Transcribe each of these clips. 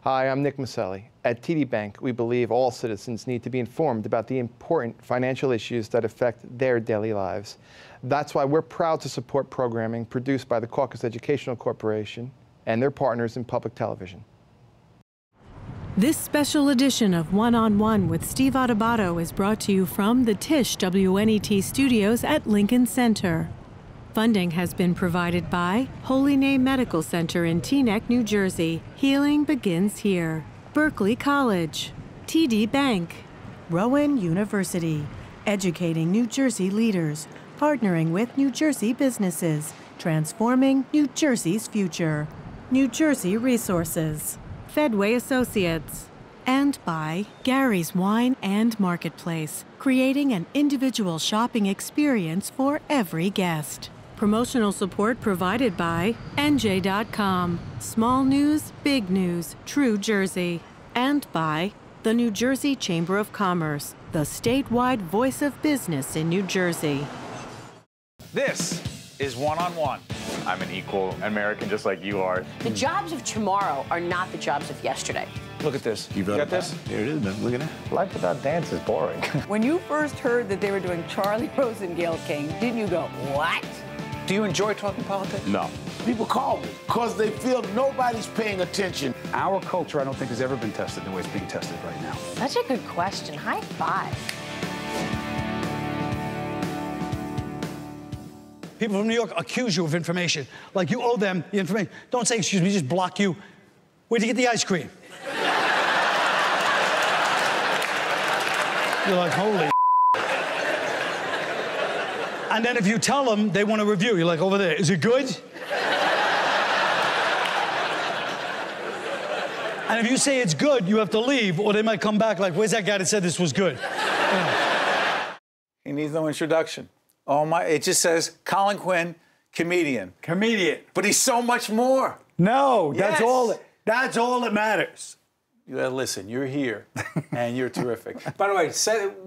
Hi, I'm Nick Maselli. At TD Bank, we believe all citizens need to be informed about the important financial issues that affect their daily lives. That's why we're proud to support programming produced by the Caucus Educational Corporation and their partners in public television. This special edition of One-on-One with Steve Adubato is brought to you from the Tisch WNET studios at Lincoln Center. Funding has been provided by Holy Name Medical Center in Teaneck, New Jersey. Healing begins here. Berkeley College, TD Bank, Rowan University, educating New Jersey leaders, partnering with New Jersey businesses, transforming New Jersey's future. New Jersey Resources, Fedway Associates, and by Gary's Wine and Marketplace, creating an individual shopping experience for every guest. Promotional support provided by NJ.com, Small News, Big News, True Jersey, and by the New Jersey Chamber of Commerce, the statewide voice of business in New Jersey. This is One-on-One. I'm an equal American just like you are. The jobs of tomorrow are not the jobs of yesterday. Look at this. You got this? Here it is, man. Look at that. Life without dance is boring. When you first heard that they were doing Charlie Rose and Gayle King, didn't you go, what? Do you enjoy talking politics? No. People call me because they feel nobody's paying attention. Our culture, I don't think, has ever been tested the way it's being tested right now. Such a good question. High five. People from New York accuse you of information. Like you owe them the information. Don't say, excuse me, just block you. Where'd you get the ice cream? You're like, holy. And then if you tell them they want a review, you're like, over there, is it good? And if you say it's good, you have to leave, or they might come back like, where's that guy that said this was good? He needs no introduction. Oh my, it just says Colin Quinn, comedian. Comedian. But he's so much more. No, Yes. that's all that matters. You gotta listen, you're here, and you're terrific. By the way,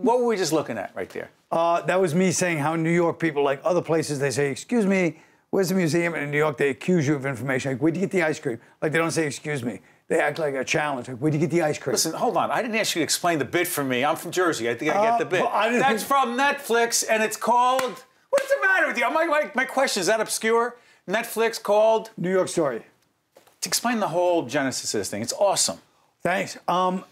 what were we just looking at right there? That was me saying how New York people, like other places, they say, excuse me, where's the museum? And in New York, they accuse you of information. Like, where'd you get the ice cream? Like, they don't say, excuse me. They act like a challenge. Like, where'd you get the ice cream? Listen, hold on. I didn't ask you to explain the bit for me. I'm from Jersey. I think I get the bit. That's from Netflix, and it's called... What's the matter with you? My question, is that obscure? Netflix called... New York Story. To explain the whole genesis of this thing. It's awesome. Thanks.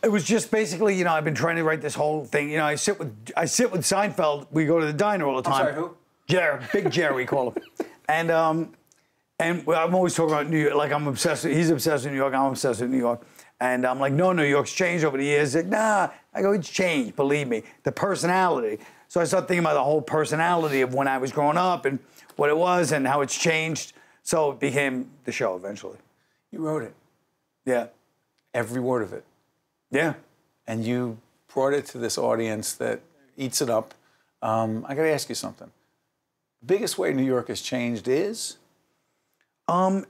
It was just basically, you know, I've been trying to write this whole thing. You know, I sit with Seinfeld. We go to the diner all the time. I'm sorry, who? Jerry, Big Jerry, we call him. And I'm always talking about New York. Like I'm obsessed. He's obsessed with New York. I'm obsessed with New York. And I'm like, no, New York's changed over the years. Like, nah. I go, it's changed. Believe me, the personality. So I started thinking about the whole personality of when I was growing up and what it was and how it's changed. So it became the show eventually. You wrote it. Yeah. Every word of it. Yeah. And you brought it to this audience that eats it up. I got to ask you something. The biggest way New York has changed is?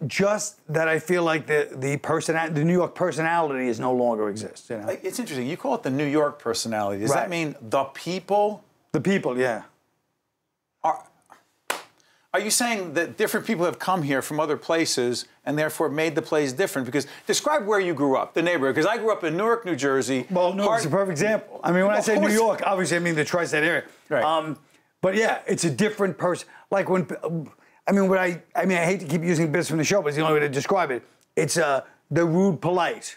Just that I feel like the New York personality is no longer exists. You know? It's interesting. You call it the New York personality. Does that mean the people? The people, yeah. Are you saying that different people have come here from other places and therefore made the place different? Because describe where you grew up, the neighborhood. Because I grew up in Newark, New Jersey. Well, Newark's a perfect example. I mean, when I say New York, obviously I mean the tri-state area. Right. But yeah, it's a different person. Like when, I hate to keep using bits from the show, but it's the only way to describe it. It's the rude polite,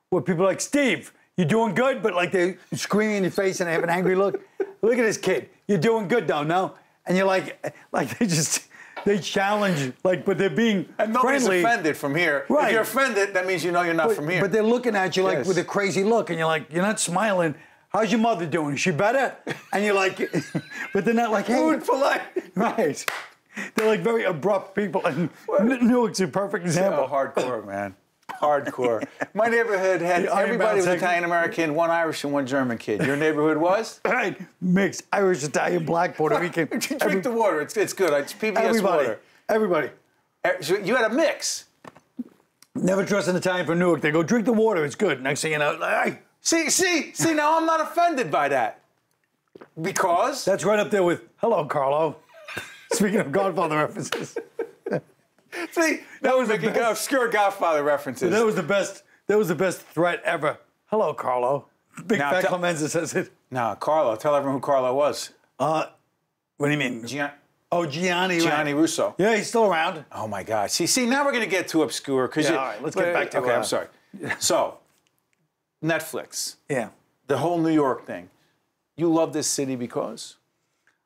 where people are like, Steve, you're doing good, but like they're screaming in your face and they have an angry look. Look at this kid. You're doing good, though, no? And you're like they challenge, like, but they're being and nobody's friendly. Offended from here. Right. If you're offended, that means you know you're not from here. But they're looking at you like with a crazy look, and you're like, you're not smiling. How's your mother doing? Is she better? And you're like, but they're not like, hey. Rude, polite. Right. They're like very abrupt people, and Newark's a perfect example. So hardcore, man. Hardcore. My neighborhood had everybody was Italian-American, one Irish and one German kid. Your neighborhood was? Right. Mixed. Irish, Italian, black, Puerto Rican. Drink the water. It's good. It's PBS water. Everybody. So you had a mix. Never trust an Italian from Newark. They go, drink the water. It's good. Next thing you know, hey. See, now I'm not offended by that. Because? That's right up there with, hello, Carlo. Speaking of Godfather references. See, that was making obscure Godfather references. That was the best That was the best threat ever. Hello, Carlo. Big Now, Fat Clemenza says it. No, Carlo. Tell everyone who Carlo was. What do you mean? Gianni. Gianni Russo. Yeah, he's still around. Oh my God. See, now we're going to get too obscure because all right, let's get back to. Okay, I'm sorry. So, Netflix. Yeah. The whole New York thing. You love this city because?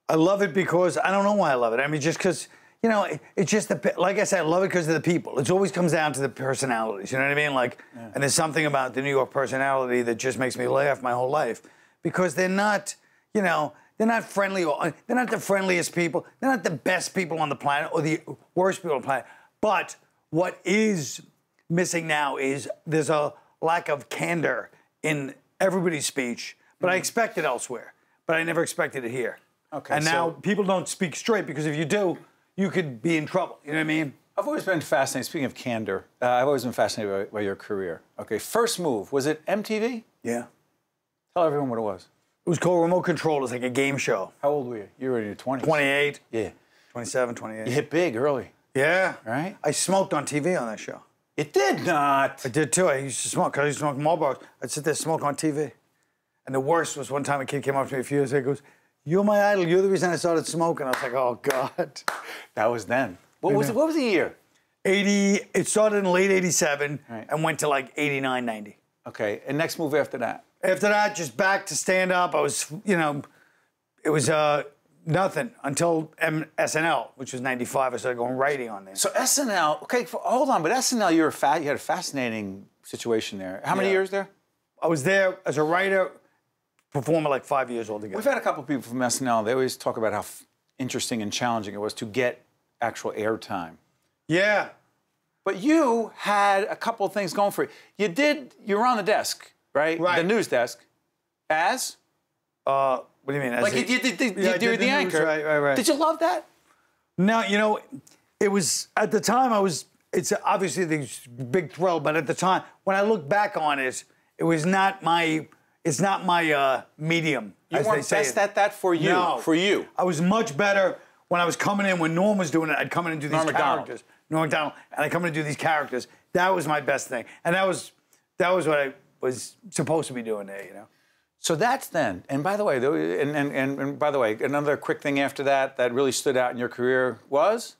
I love it because I don't know why I love it. I mean, just because, you know, it's just like I said, I love it because of the people. It always comes down to the personalities. You know what I mean? Like, and there's something about the New York personality that just makes me laugh my whole life because they're not, you know, they're not friendly or they're not the friendliest people. They're not the best people on the planet or the worst people on the planet. But what is missing now is there's a lack of candor in everybody's speech. But I expect it elsewhere. But I never expected it here. Okay. And now people don't speak straight because if you do, you could be in trouble. You know what I mean? I've always been fascinated. Speaking of candor, I've always been fascinated by your career. Okay, first move, was it MTV? Yeah. Tell everyone what it was. It was called Remote Control. It was like a game show. How old were you? You were in your 20s. 28. Yeah. 27, 28. You hit big early. Yeah. Right? I smoked on TV on that show. It did not. I did too. I used to smoke because I used to smoke Marlboros. I'd sit there and smoke on TV. And the worst was one time a kid came up to me a few years ago and goes, "You're my idol. You're the reason I started smoking." I was like, "Oh God." That was then. What was the year? 80. It started in late 87 Right. and went to like 89, 90. Okay, and next move after that? After that, just back to stand up. I was, you know, it was nothing until SNL, which was 95. I started going writing on there. So SNL, okay, hold on, but SNL, you had a fascinating situation there. How many years there? I was there as a writer, performer like 5 years altogether. We've had a couple people from SNL. They always talk about how interesting and challenging it was to get actual airtime. Yeah. But you had a couple of things going for you. You were on the desk, right? Right. The news desk. As? What do you mean? As Like you did the anchor. Right. Did you love that? No, you know, it was, at the time it's obviously the big thrill, but at the time, when I look back on it, it's not my medium. You weren't best at that for you. No. For you. I was much better when I was coming in, when Norm was doing it, I'd come in and do these characters. Norm Macdonald. And I'd come in and do these characters. That was my best thing. And that was what I was supposed to be doing there, you know. So that's then. And by the way, another quick thing after that really stood out in your career was?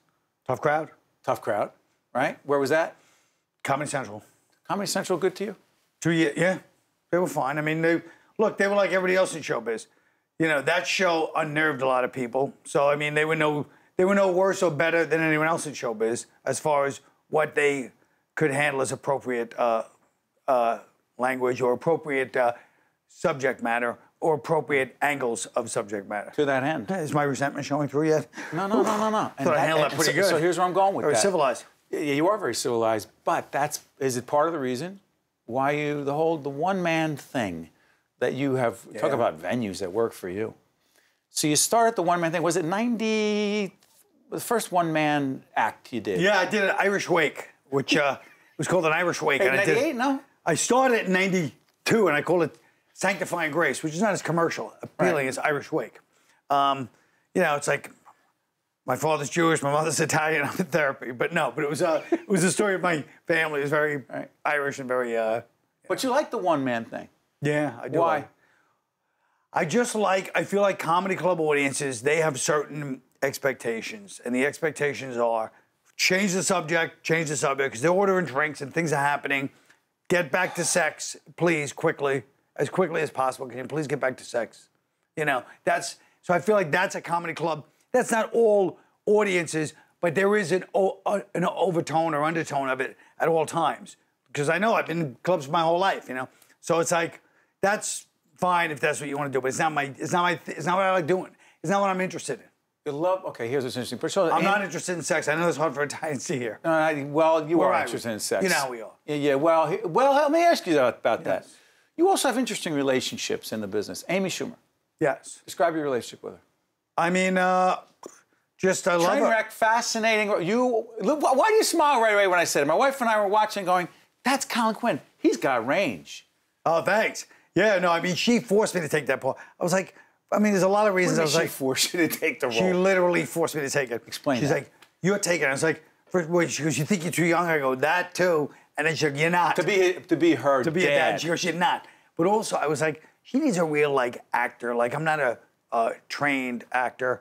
Tough Crowd. Tough Crowd, right? Where was that? Comedy Central. Comedy Central good to you? 2 years, yeah. They were fine. I mean, they were like everybody else in showbiz. You know, that show unnerved a lot of people. So, I mean, they were no worse or better than anyone else in showbiz as far as what they could handle as appropriate language or appropriate subject matter or appropriate angles of subject matter. To that end. Is my resentment showing through yet? No. I thought I handled that pretty good. So here's where I'm going with that. Very civilized. Yeah, you are very civilized, but is it part of the reason why the one-man thing that you have, talk about venues that work for you. So you started the one-man thing, was it 90, the first one-man act you did? Yeah, I did an Irish Wake, which was called an Irish Wake. In 98, no? I started in 92, and I called it Sanctifying Grace, which is not as commercial appealing as Irish Wake. You know, it's like, my father's Jewish, my mother's Italian, I'm in therapy. But it was the story of my family. It was very Irish and very... But you like the one-man thing? Yeah, I do. Why? I feel like comedy club audiences, they have certain expectations. And the expectations are, change the subject, because they're ordering drinks and things are happening. Get back to sex, please, as quickly as possible. Can you please get back to sex? You know, so I feel like that's a comedy club. That's not all audiences, but there is an overtone or undertone of it at all times. Because I know I've been in clubs my whole life, you know. So it's like, that's fine if that's what you want to do, but it's not what I like doing. It's not what I'm interested in. You love, okay, here's what's interesting. So, I'm not interested in sex. I know it's hard for Italians to hear. Well, you are interested in sex. You know how we are. Yeah, well, let me ask you about that. You also have interesting relationships in the business. Amy Schumer. Yes. Describe your relationship with her. I mean, I love her. Train wreck, fascinating. Why do you smile right away when I said it? My wife and I were watching going, that's Colin Quinn. He's got range. Oh, thanks. Yeah, no, I mean, she forced me to take that part. I was like, I mean, there's a lot of reasons. What did she force you to take the role? She literally forced me to take it. Explain She's that. like, you're taking it. I was like, she goes, you think you're too young? I go, that too. And then she's like, you're not. To be her To be a dad. She goes, you're not. But also, I was like, she needs a real, like, actor. Like, I'm not a trained actor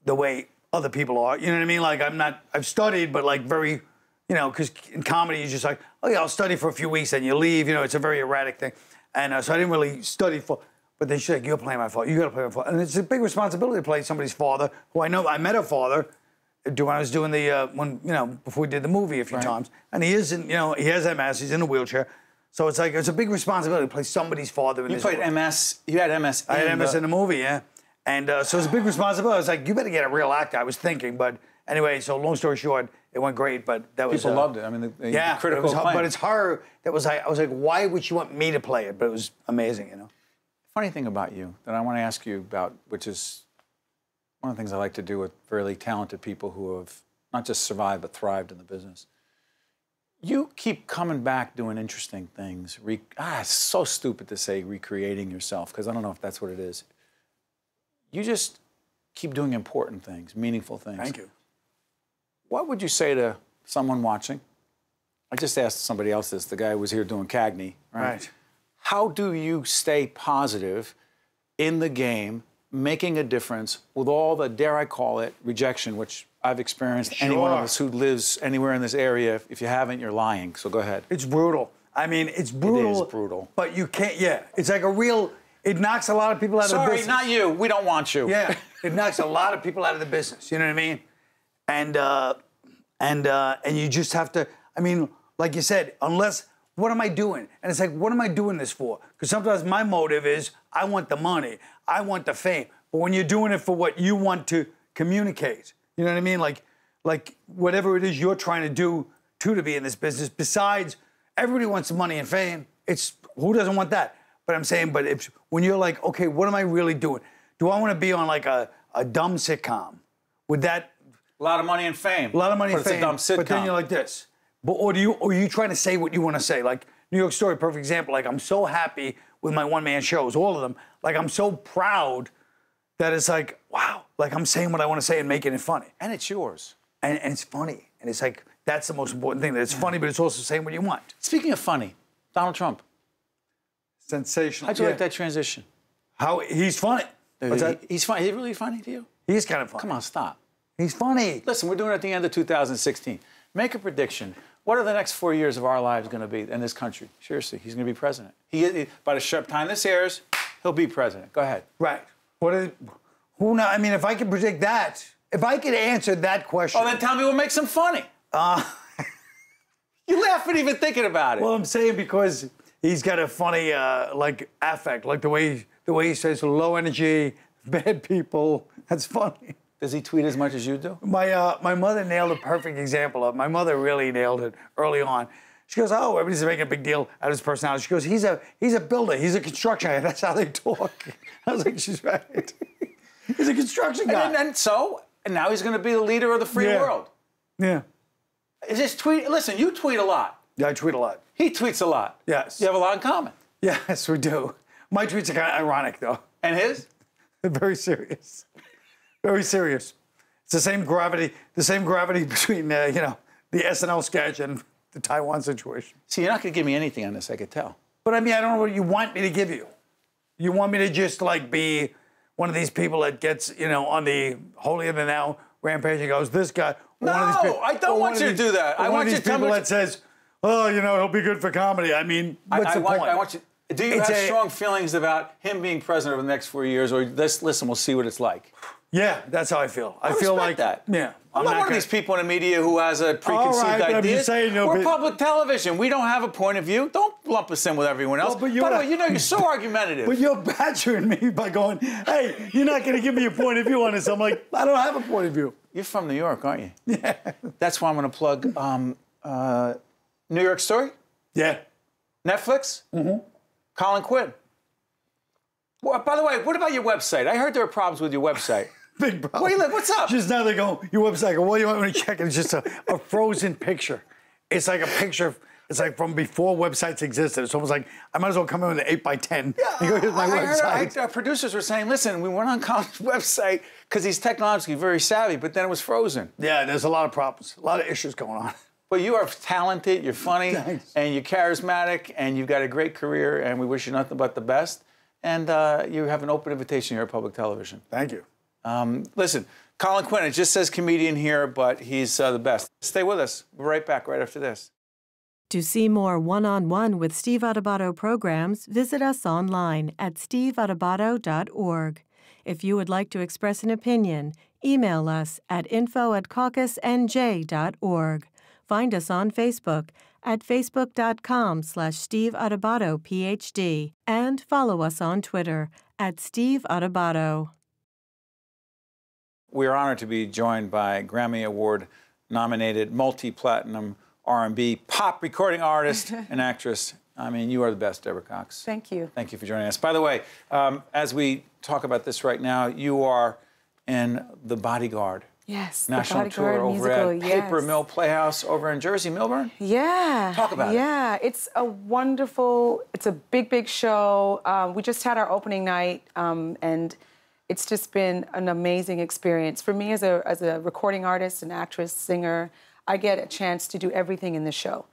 the way other people are. You know what I mean? Like, I've studied, but, like, very, you know, because in comedy, you're just like, oh, yeah, I'll study for a few weeks and you leave. You know, it's a very erratic thing. And so I didn't really study for, but then she's like, you're playing my father. You got to play my father. And it's a big responsibility to play somebody's father, who I know, I met her father when I was doing before we did the movie a few times. And he is, he has MS, he's in a wheelchair. So it's like, it's a big responsibility to play somebody's father in this movie. You had MS I had MS in the movie, yeah. And so it's a big responsibility. I was like, you better get a real actor, I was thinking. But anyway, so long story short, it went great, but that was... People loved it. I mean, the critical acclaim. But it's her that was like, I was like, why would she want me to play it? But it was amazing, you know. Funny thing about you that I want to ask you about, which is one of the things I like to do with really talented people who have not just survived, but thrived in the business. You keep coming back doing interesting things. It's so stupid to say recreating yourself, because I don't know if that's what it is. You just keep doing important things, meaningful things. Thank you. What would you say to someone watching? I just asked somebody else this, the guy who was here doing Cagney. Right. How do you stay positive in the game, making a difference with all the, dare I call it, rejection, which I've experienced. Sure. Any one of us who lives anywhere in this area, if you haven't, you're lying. So go ahead. It's brutal. I mean, it's brutal. It is brutal. But you can't, it's like a real, it knocks a lot of people out of the business. Sorry, not you. We don't want you. Yeah, it knocks a lot of people out of the business. You know what I mean? And you just have to, I mean, like you said, what am I doing? And it's like, what am I doing this for? Because sometimes my motive is, I want the money, I want the fame. But when you're doing it for what you want to communicate, you know what I mean? Like whatever it is you're trying to do to be in this business, besides, everybody wants money and fame. Who doesn't want that? But I'm saying, when you're like, okay, what am I really doing? Do I want to be on like a dumb sitcom? Would that... A lot of money and fame. A lot of money and fame. It's a dumb sitcom. But then you're like this. Or are you trying to say what you want to say? Like New York Story, perfect example. Like, I'm so happy with my one-man shows, all of them. Like, I'm so proud that it's like, wow, like I'm saying what I want to say and making it funny. And it's yours. And it's funny. And it's like, that's the most important thing, that it's funny, but it's also saying what you want. Speaking of funny, Donald Trump. Sensational. How'd you like that transition? He's funny. What's that? He's funny. Is he really funny to you? He's kind of funny. Come on, stop. He's funny. Listen, we're doing it at the end of 2016. Make a prediction. What are the next 4 years of our lives going to be in this country? Seriously, he's going to be president. By the time this airs, he'll be president. Go ahead. Right. Who knows? I mean, if I could predict that, if I could answer that question. Oh, then tell me what makes him funny. You laugh at even thinking about it. Well, I'm saying because he's got a funny, affect, like the way he says low energy, bad people. That's funny. Does he tweet as much as you do? My mother nailed a perfect example of it. My mother really nailed it early on. She goes, oh, everybody's making a big deal out of his personality. She goes, he's a builder. He's a construction guy. That's how they talk. I was like, she's right. He's a construction guy. And now he's going to be the leader of the free world. Yeah. Is this tweet? Listen, you tweet a lot. Yeah, I tweet a lot. He tweets a lot. Yes. You have a lot in common. Yes, we do. My tweets are kind of ironic, though. And his? Very serious. Very serious. It's the same gravity between, the SNL sketch and the Taiwan situation. See, you're not going to give me anything on this, I could tell. But, I mean, I don't know what you want me to give you. You want me to just, be one of these people that gets, on the holier than thou rampage and goes, this guy. No, I don't want you to do that. I want you to tell me. People that says, oh, he'll be good for comedy. I mean, what's the point? I want you. Do you have strong feelings about him being president over the next 4 years, or listen, we'll see what it's like? Yeah, that's how I feel. I feel like that. Yeah. I'm not one of these people in the media who has a preconceived idea. We're public television. We don't have a point of view. Don't lump us in with everyone else. By the way, you're so argumentative. But you're badgering me by going, hey, you're not going to give me a point of view on this. I'm like, I don't have a point of view. You're from New York, aren't you? Yeah. That's why I'm going to plug New York Story. Yeah. Netflix. Mm-hmm. Colin Quinn. Well, by the way, what about your website? I heard there were problems with your website. Big problem. Where you live? What's up? Just now they go, your website, I go, well, you might want to check it. It's just a frozen picture. It's like a picture, it's like from before websites existed. It's almost like, I might as well come in with an 8x10. Yeah, and go, here's my website. I heard our producers were saying, listen, we went on Colin's website because he's technologically very savvy, but then it was frozen. Yeah, there's a lot of problems, a lot of issues going on. But you are talented, you're funny, Thanks. and you're charismatic, and you've got a great career, and we wish you nothing but the best. And you have an open invitation here at Public Television. Thank you. Listen, Colin Quinn, it just says comedian here, but he's the best. Stay with us. We're right back right after this. To see more one-on-one with Steve Adubato programs, visit us online at steveadubato.org. If you would like to express an opinion, email us at info@caucusnj.org. Find us on Facebook at facebook.com/Steve Adubato PhD and follow us on Twitter at Steve Adubato. We are honored to be joined by Grammy Award-nominated multi-platinum R&B pop recording artist and actress. I mean, you are the best, Deborah Cox. Thank you. Thank you for joining us. By the way, as we talk about this right now, you are in the Bodyguard. Yes, National the tour Bodyguard over musical, at Paper Mill Playhouse over in Jersey, Milburn. Yeah. Talk about it. Yeah, it's a wonderful, it's a big, big show. We just had our opening night, and it's just been an amazing experience. For me as a recording artist, an actress, singer, I get a chance to do everything in the show.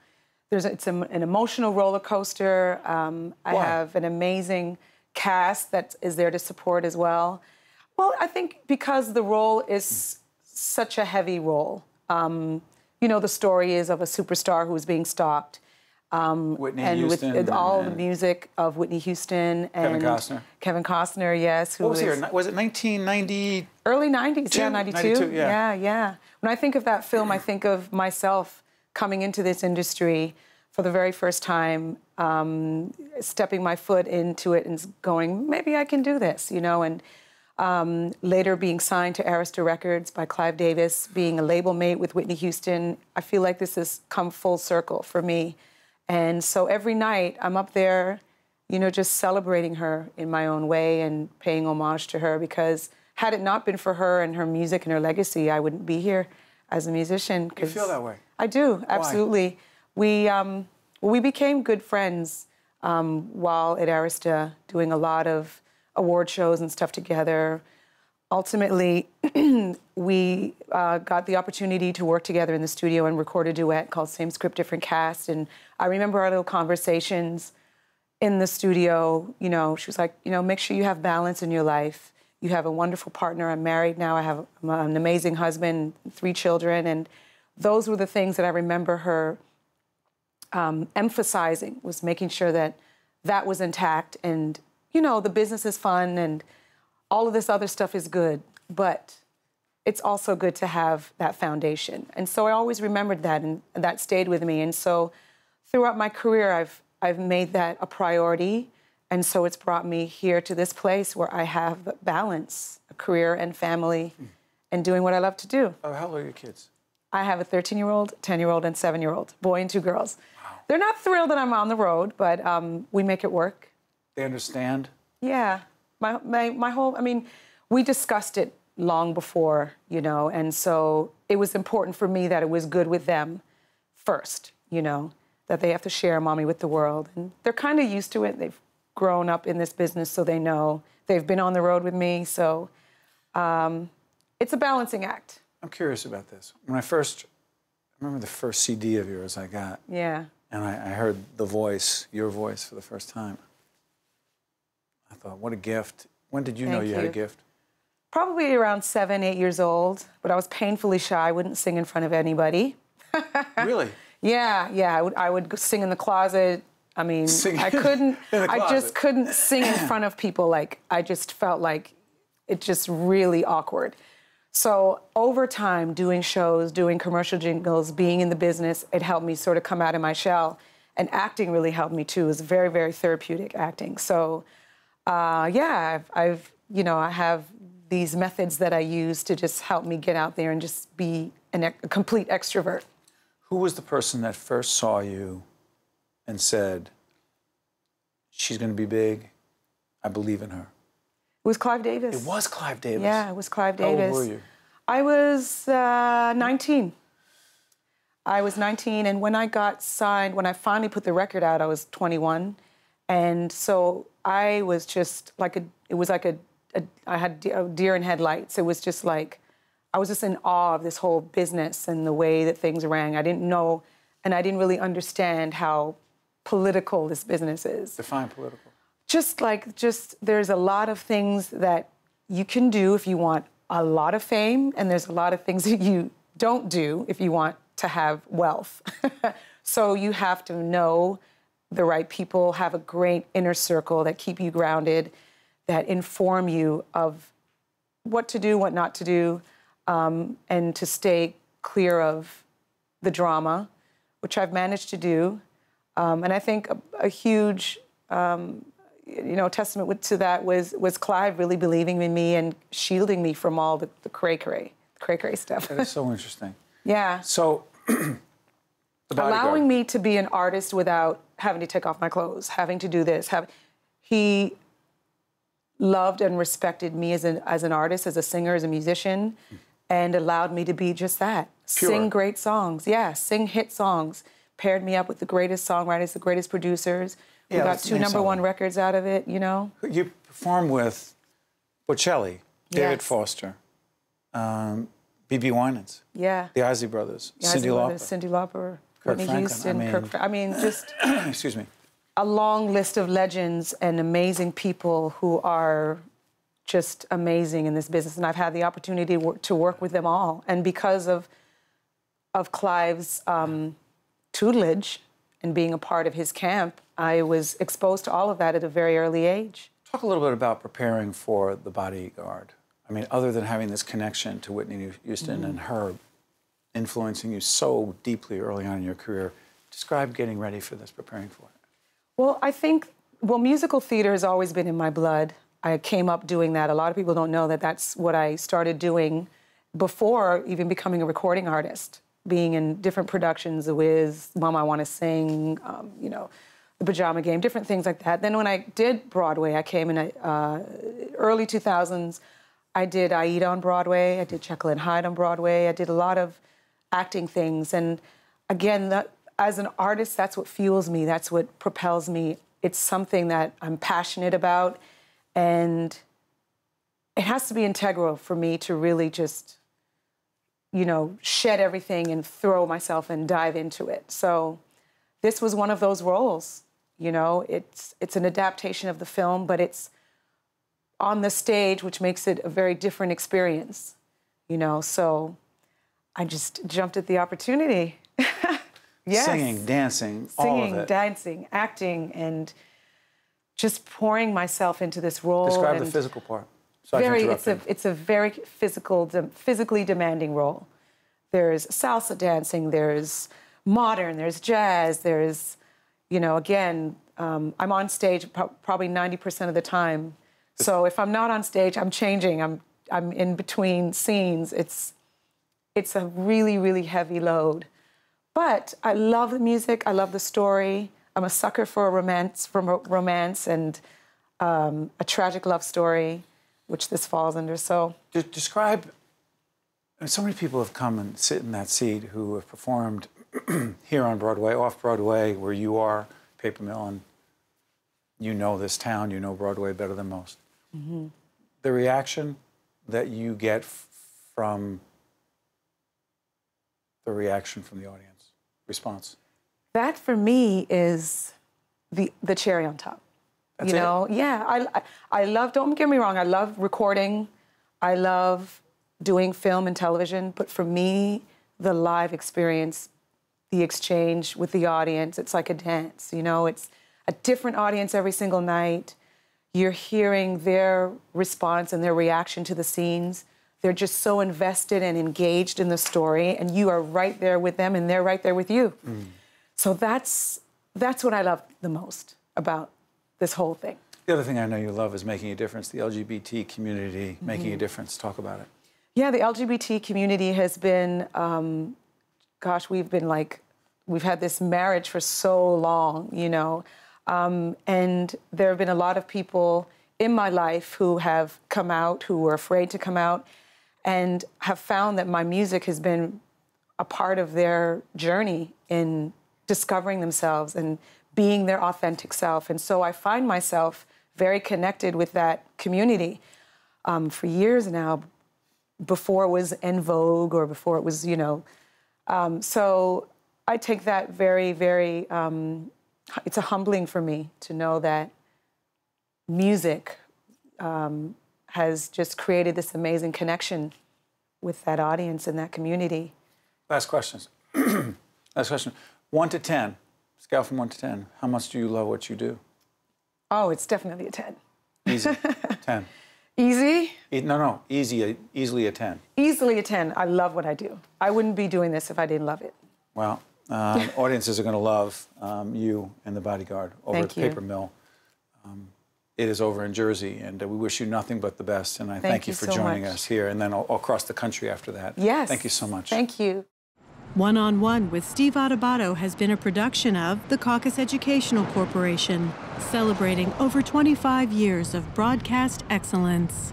It's an emotional roller coaster. I have an amazing cast that is there to support as well. Well, I think because the role is such a heavy role. You know, the story is of a superstar who is being stalked. Whitney and Houston. with all the music of Whitney Houston and Kevin Costner. Kevin Costner, yes. What was here? Was it 1990? Early 90s, yeah, 92. Yeah. Yeah. When I think of that film, I think of myself coming into this industry for the very first time, stepping my foot into it and going, maybe I can do this, you know, and later being signed to Arista Records by Clive Davis, being a label mate with Whitney Houston. I feel like this has come full circle for me. And so every night I'm up there, you know, just celebrating her in my own way and paying homage to her, because had it not been for her and her music and her legacy, I wouldn't be here as a musician. You feel that way? I do, absolutely. Why? We became good friends while at Arista, doing a lot of award shows and stuff together. Ultimately, we got the opportunity to work together in the studio and record a duet called Same Script, Different Cast. And I remember our little conversations in the studio. You know, she was like, you know, make sure you have balance in your life. You have a wonderful partner. I'm married now. I have an amazing husband, 3 children. And those were the things that I remember her emphasizing, was making sure that that was intact. And, you know, the business is fun and all of this other stuff is good, but it's also good to have that foundation. And so I always remembered that, and that stayed with me. And so throughout my career, I've made that a priority. And so it's brought me here to this place where I have balance, a career and family, and doing what I love to do. Oh, how old are your kids? I have a 13-year-old, 10-year-old, and 7-year-old, boy and 2 girls. Wow. They're not thrilled that I'm on the road, but we make it work. They understand? Yeah. My whole, I mean, we discussed it long before, you know, and so it was important for me that it was good with them first, you know, that they have to share mommy with the world. And they're kind of used to it. They've grown up in this business, so they know. They've been on the road with me, so it's a balancing act. I'm curious about this. I remember the first CD of yours I got. Yeah. And I heard the voice, your voice, for the first time. I thought, what a gift. When did you know you had a gift? Probably around 7, 8 years old, but I was painfully shy. I wouldn't sing in front of anybody. Really? Yeah. I would sing in the closet. I mean, I couldn't, I just couldn't sing in front of people. Like, I just felt like it just really awkward. So over time, doing shows, doing commercial jingles, being in the business, it helped me sort of come out of my shell. And acting really helped me too. It was very, very therapeutic, acting. So yeah, I have these methods that I use to just help me get out there and just be a complete extrovert. Who was the person that first saw you and said, she's going to be big, I believe in her? It was Clive Davis. It was Clive Davis? Yeah, it was Clive Davis. How old were you? I was 19. I was 19, and when I got signed, when I finally put the record out, I was 21. And so I was just like I had a deer in headlights. It was just like, I was just in awe of this whole business and the way that things rang. I didn't know, and I didn't really understand how political this business is. Define political. Just there's a lot of things that you can do if you want a lot of fame, and there's a lot of things that you don't do if you want to have wealth. So you have to know the right people, have a great inner circle that keep you grounded, that inform you of what to do, what not to do, and to stay clear of the drama, which I've managed to do. And I think a huge, testament to that was Clive really believing in me and shielding me from all the cray-cray stuff. That is so interesting. Yeah. So, allowing me to be an artist without having to take off my clothes, having to do this. He loved and respected me as an artist, as a singer, as a musician, and allowed me to be just that. Pure. Sing great songs. Yeah, sing hit songs. Paired me up with the greatest songwriters, the greatest producers. We got 2 #1 records out of it, you know? You performed with Bocelli, David Yes. Foster, B.B. Winans, Yeah. the Isley Brothers, The Cyndi Isley Lauper, Brothers, Cyndi Lauper, Kirk Whitney Franklin. Houston, I mean, just excuse me. a long list of legends and amazing people who are just amazing in this business. And I've had the opportunity to work with them all. And because of Clive's tutelage and being a part of his camp, I was exposed to all of that at a very early age. Talk a little bit about preparing for The Bodyguard. I mean, other than having this connection to Whitney Houston and her influencing you so deeply early on in your career, describe getting ready for this, preparing for it. Well, I think, musical theater has always been in my blood. I came up doing that. A lot of people don't know that that's what I started doing before even becoming a recording artist, being in different productions, The Wiz, Mom, I Want to Sing, The Pajama Game, different things like that. Then when I did Broadway, I came in early 2000s. I did Aida on Broadway. I did Jekyll and Hyde on Broadway. I did a lot of acting things. And again, as an artist, that's what fuels me. That's what propels me. It's something that I'm passionate about. And it has to be integral for me to really just, shed everything and throw myself and dive into it. So this was one of those roles. It's an adaptation of the film, but it's on the stage, which makes it a very different experience, So I just jumped at the opportunity. Yes. Singing, dancing, all of it. Dancing, acting, and just pouring myself into this role. Describe the physical part. Sorry to interrupt you. It's a very physically demanding role. There's salsa dancing, there's modern, there's jazz, there's, again, I'm on stage probably 90% of the time. So if I'm not on stage, I'm changing. I'm in between scenes. It's a really, really heavy load. But I love the music. I love the story. I'm a sucker for romance and a tragic love story, which this falls under. So describe. So many people have come and sit in that seat who have performed here on Broadway, off Broadway, where you are, Paper Mill, and you know this town, you know Broadway better than most. Mm-hmm. The reaction that you get from the audience, response. That for me is the cherry on top. That's it? Yeah. I love, don't get me wrong, I love recording. I love doing film and television, but for me, the live experience, the exchange with the audience, it's like a dance, It's a different audience every single night. You're hearing their response and their reaction to the scenes. They're just so invested and engaged in the story, and you are right there with them, and they're right there with you. Mm. So that's what I love the most about this whole thing. The other thing I know you love is making a difference, the LGBT community, making a difference. Talk about it. Yeah, the LGBT community has been, we've had this marriage for so long, and there have been a lot of people in my life who have come out, who were afraid to come out, and have found that my music has been a part of their journey in discovering themselves and being their authentic self. And so I find myself very connected with that community. For years now, before it was en vogue or before it was, you know. So I take that very, very, it's a humbling for me to know that music has just created this amazing connection with that audience and that community. Last questions. Last question. 1 to 10, scale from 1 to 10, how much do you love what you do? Oh, it's definitely a 10. Easy. 10. Easy? No, easily a 10. Easily a 10. I love what I do. I wouldn't be doing this if I didn't love it. Well, audiences are going to love you and the Bodyguard over at the Paper Mill. It is over in Jersey, and we wish you nothing but the best. And I thank you for joining us here, and then across the country after that. Yes. Thank you so much. Thank you. One on One with Steve Adubato has been a production of the Caucus Educational Corporation, celebrating over 25 years of broadcast excellence.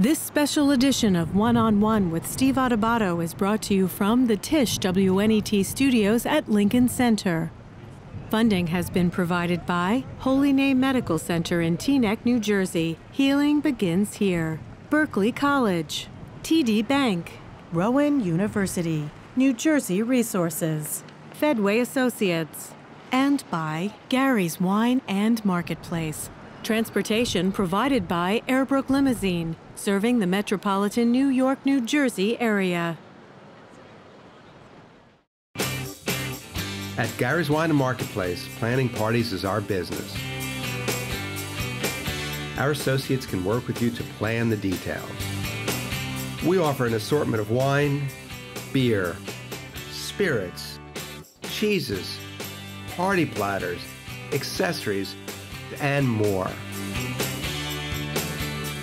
This special edition of One on One with Steve Adubato is brought to you from the Tisch WNET studios at Lincoln Center. Funding has been provided by Holy Name Medical Center in Teaneck, New Jersey. Healing begins here. Berkeley College, TD Bank, Rowan University, New Jersey Resources, Fedway Associates, and by Gary's Wine and Marketplace. Transportation provided by Airbrook Limousine, serving the metropolitan New York, New Jersey area. At Gary's Wine and Marketplace, planning parties is our business. Our associates can work with you to plan the details. We offer an assortment of wine, beer, spirits, cheeses, party platters, accessories, and more.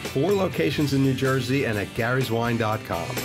4 locations in New Jersey and at garyswine.com.